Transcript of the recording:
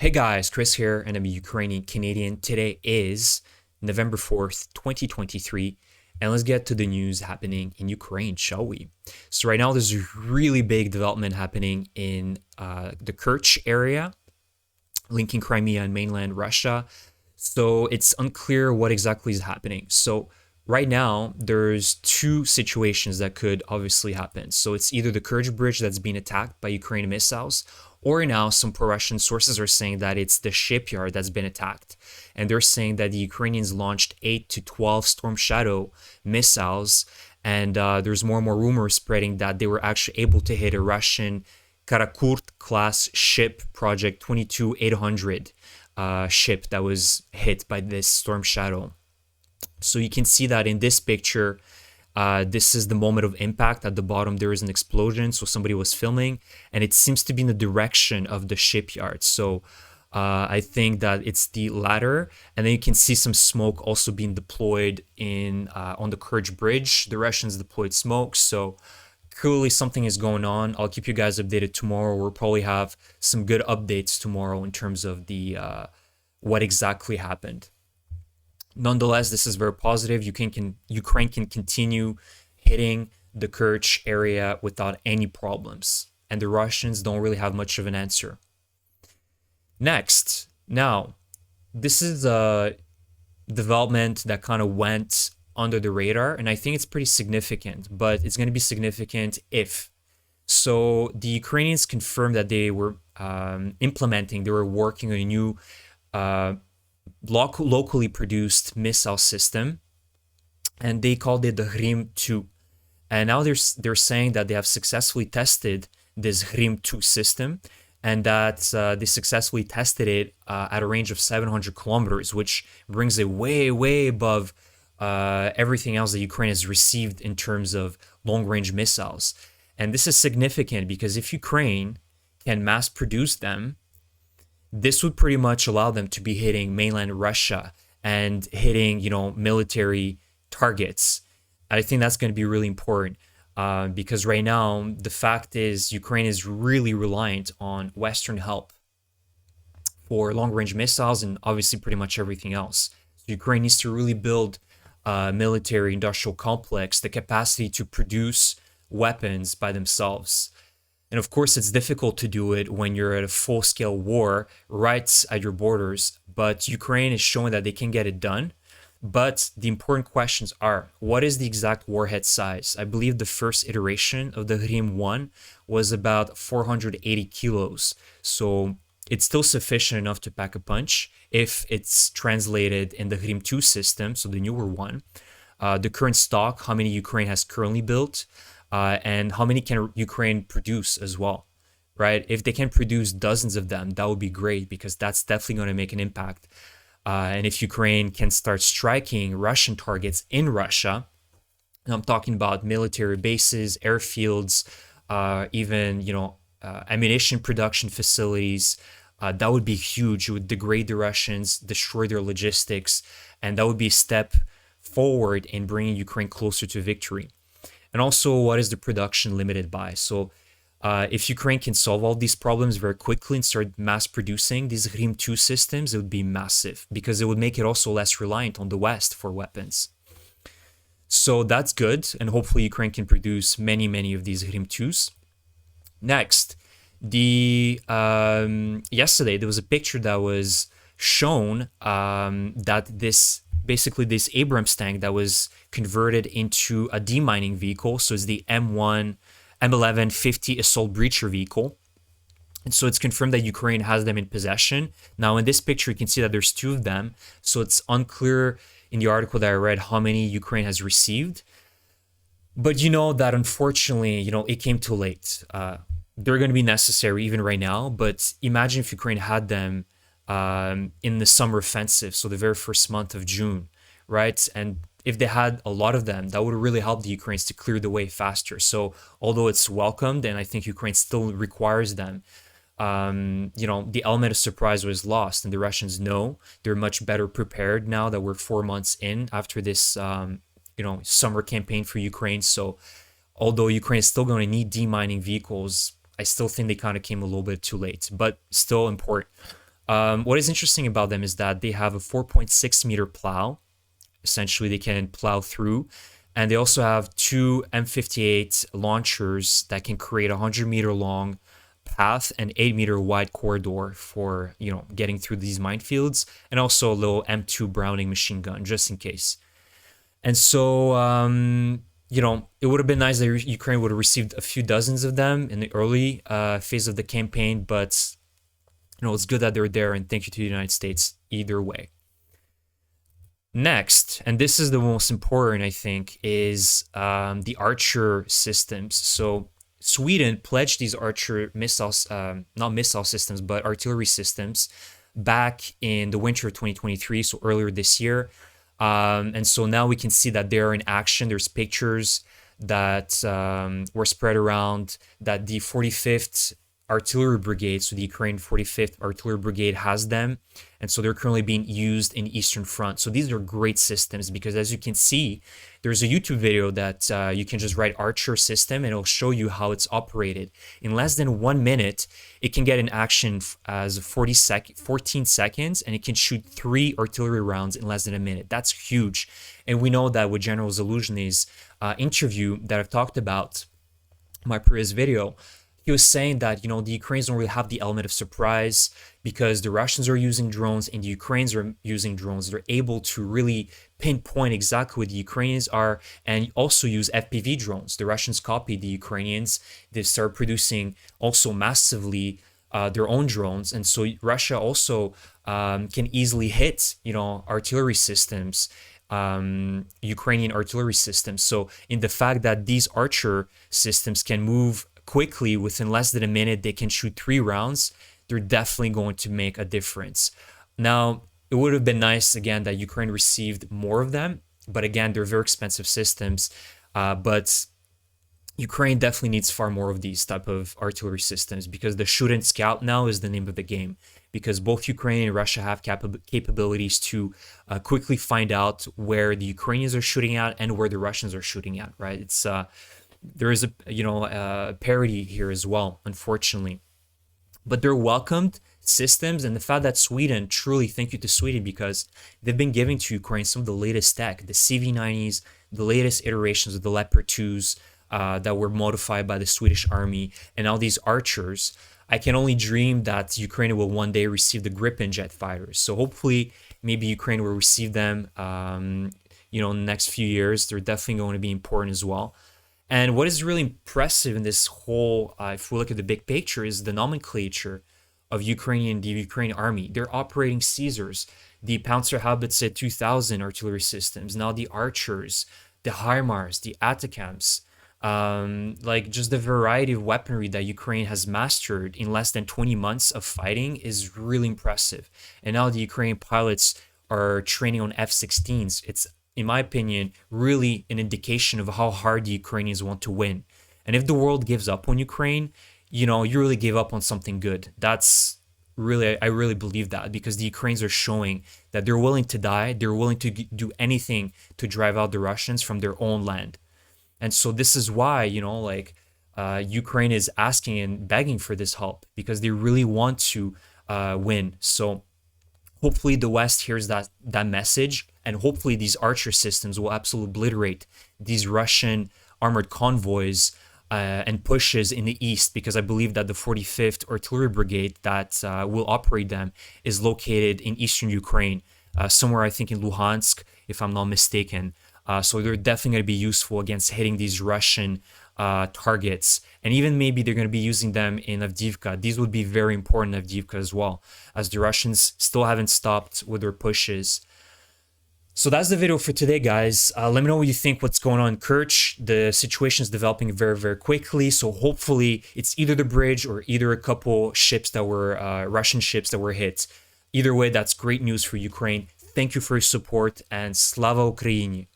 Hey guys, Chris here, and I'm a Ukrainian Canadian. Today is November 4th, 2023, and let's get to the news happening in Ukraine, shall we? So, right now, there's a really big development happening in the Kerch area, linking Crimea and mainland Russia. So, it's unclear what exactly is happening. So, right now, there's two situations that could obviously happen. So, it's either the Kerch bridge that's being attacked by Ukrainian missiles, or now some pro-Russian sources are saying that it's the shipyard that's been attacked. And they're saying that the Ukrainians launched 8 to 12 Storm Shadow missiles. And there's more and more rumors spreading that they were actually able to hit a Russian Karakurt class ship, Project 22800 ship that was hit by this Storm Shadow. So you can see that in this picture. This is the moment of impact. At the bottom, there is an explosion. So somebody was filming, and it seems to be in the direction of the shipyard. So I think that it's the latter. And then you can see some smoke also being deployed in on the Kerch bridge. The Russians deployed smoke. So clearly something is going on. I'll keep you guys updated tomorrow. We'll probably have some good updates tomorrow in terms of the what exactly happened. Nonetheless, this is very positive. Ukraine can continue hitting the Kerch area without any problems, and the Russians don't really have much of an answer. Next, now, this is a development that kind of went under the radar, and I think it's pretty significant, but it's going to be significant if. So the Ukrainians confirmed that they were they were working on a new locally produced missile system, and they called it the Grim 2. And now they're saying that they have successfully tested this Grim 2 system, and that they successfully tested it at a range of 700 kilometers, which brings it way, way above everything else that Ukraine has received in terms of long-range missiles. And this is significant because if Ukraine can mass produce them, this would pretty much allow them to be hitting mainland Russia and hitting, military targets. I think that's going to be really important because right now, the fact is Ukraine is really reliant on Western help for long-range missiles and obviously pretty much everything else. So Ukraine needs to really build a military industrial complex, the capacity to produce weapons by themselves. And of course, it's difficult to do it when you're at a full-scale war right at your borders. But Ukraine is showing that they can get it done. But the important questions are, what is the exact warhead size? I believe the first iteration of the Grim 1 was about 480 kilos. So it's still sufficient enough to pack a punch if it's translated in the Grim 2 system, so the newer one. The current stock, how many Ukraine has currently built, and how many can Ukraine produce as well, right? If they can produce dozens of them, that would be great because that's definitely going to make an impact. And if Ukraine can start striking Russian targets in Russia, and I'm talking about military bases, airfields, even, ammunition production facilities, that would be huge. It would degrade the Russians, destroy their logistics, and that would be a step forward in bringing Ukraine closer to victory. And also, what is the production limited by? So if Ukraine can solve all these problems very quickly and start mass producing these Grim 2 systems, it would be massive because it would make it also less reliant on the West for weapons. So that's good. And hopefully Ukraine can produce many, many of these Grim 2s. Next, yesterday there was a picture that was shown that this Abrams tank that was converted into a demining vehicle. So it's the M1150 assault breacher vehicle. And so it's confirmed that Ukraine has them in possession. Now in this picture, you can see that there's two of them. So it's unclear in the article that I read how many Ukraine has received. But you know that unfortunately, it came too late. They're going to be necessary even right now. But imagine if Ukraine had them in the summer offensive, so the very first month of June, right? And if they had a lot of them, that would really help the Ukrainians to clear the way faster. So although it's welcomed, and I think Ukraine still requires them, the element of surprise was lost, and the Russians know they're much better prepared now that we're 4 months in after this, summer campaign for Ukraine. So although Ukraine is still going to need demining vehicles, I still think they kind of came a little bit too late, but still important. What is interesting about them is that they have a 4.6 meter plow. Essentially, they can plow through. And they also have two M58 launchers that can create a 100-meter long path and 8-meter wide corridor for, getting through these minefields, and also a little M2 Browning machine gun just in case. And so, it would have been nice that Ukraine would have received a few dozens of them in the early phase of the campaign, but it's good that they're there, and thank you to the United States either way. Next, and this is the most important, I think, is the Archer systems. So Sweden pledged these Archer missiles, not missile systems, but artillery systems back in the winter of 2023, so earlier this year. And so now we can see that they're in action. There's pictures that were spread around that the 45th Artillery Brigade, so the Ukraine 45th Artillery Brigade has them. And so they're currently being used in the Eastern Front. So these are great systems because, as you can see, there's a YouTube video that you can just write Archer system and it'll show you how it's operated. In less than 1 minute, it can get in action as 14 seconds, and it can shoot 3 artillery rounds in less than a minute. That's huge. And we know that with General Zaluzhny's interview that I've talked about in my previous video, he was saying that, the Ukrainians don't really have the element of surprise because the Russians are using drones and the Ukrainians are using drones. They're able to really pinpoint exactly what the Ukrainians are and also use FPV drones. The Russians copied the Ukrainians. They started producing also massively their own drones. And so Russia also can easily hit, artillery systems, Ukrainian artillery systems. So in the fact that these Archer systems can move quickly, within less than a minute, they can shoot 3 rounds, they're definitely going to make a difference. Now, it would have been nice, again, that Ukraine received more of them, but again, they're very expensive systems. But Ukraine definitely needs far more of these type of artillery systems because the shoot and scout now is the name of the game, because both Ukraine and Russia have capabilities to quickly find out where the Ukrainians are shooting at and where the Russians are shooting at, right? It's there is a parity here as well, unfortunately. But they're welcomed systems, and the fact that Sweden, truly thank you to Sweden, because they've been giving to Ukraine some of the latest tech, the CV90s, the latest iterations of the Leopard 2s that were modified by the Swedish army, and all these Archers. I can only dream that Ukraine will one day receive the Gripen jet fighters. So hopefully, maybe Ukraine will receive them, in the next few years. They're definitely going to be important as well. And what is really impressive in this whole, if we look at the big picture, is the nomenclature of the Ukrainian army. They're operating Caesars, the Panzerhaubitze 2000 artillery systems, now the Archers, the HIMARS, the Atacams, just the variety of weaponry that Ukraine has mastered in less than 20 months of fighting is really impressive. And now the Ukrainian pilots are training on F-16s. It's, in my opinion, really an indication of how hard the Ukrainians want to win. And if the world gives up on Ukraine, you really gave up on something good. That's really, I really believe that, because the Ukrainians are showing that they're willing to die. They're willing to do anything to drive out the Russians from their own land. And so this is why, Ukraine is asking and begging for this help, because they really want to win. So hopefully the West hears that message, and hopefully these Archer systems will absolutely obliterate these Russian armored convoys and pushes in the east, because I believe that the 45th Artillery Brigade that will operate them is located in eastern Ukraine, somewhere I think in Luhansk, if I'm not mistaken. So they're definitely going to be useful against hitting these Russian targets. And even maybe they're going to be using them in Avdiivka. These would be very important in Avdiivka as well, as the Russians still haven't stopped with their pushes. So that's the video for today, guys. Let me know what you think, what's going on in Kerch. The situation is developing very, very quickly. So hopefully it's either the bridge or either a couple ships that were Russian ships that were hit. Either way, that's great news for Ukraine. Thank you for your support, and Slava Ukraini!